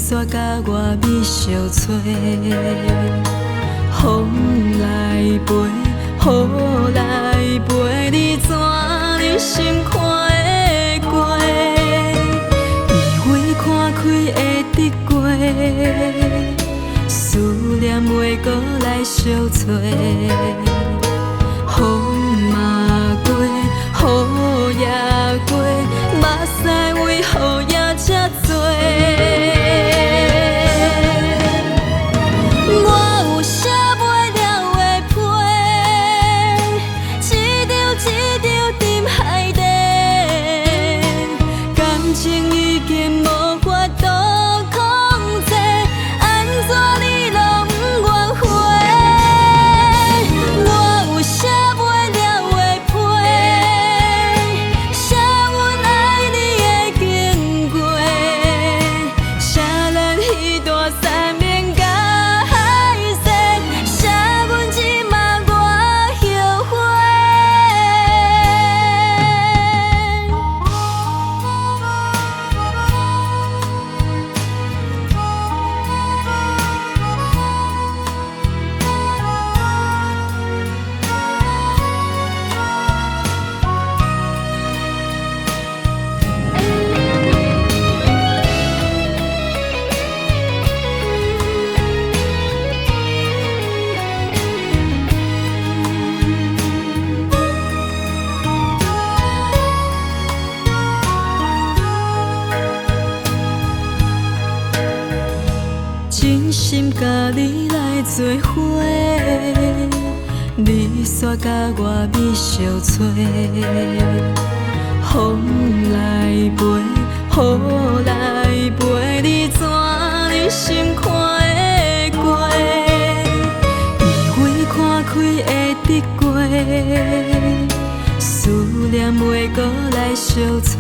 煞甲我美相撮，风来飞，雨来陪，你怎忍心看会过？以为看开会得过，思念袂搁来相找。风嘛过，雨也过，目屎为何也这多？我有写袂了的批，一张一张沉海底，感情已经无法度控制，安怎你拢不愿回？我有写袂了的批，写阮爱你的经过，写咱彼段山盟甲海誓，写阮即马我后悔。真心甲你来做伙，你煞甲我美相撮。风来飞，雨来陪，你怎忍心看会过？以为看开会得过，思念袂搁来相找。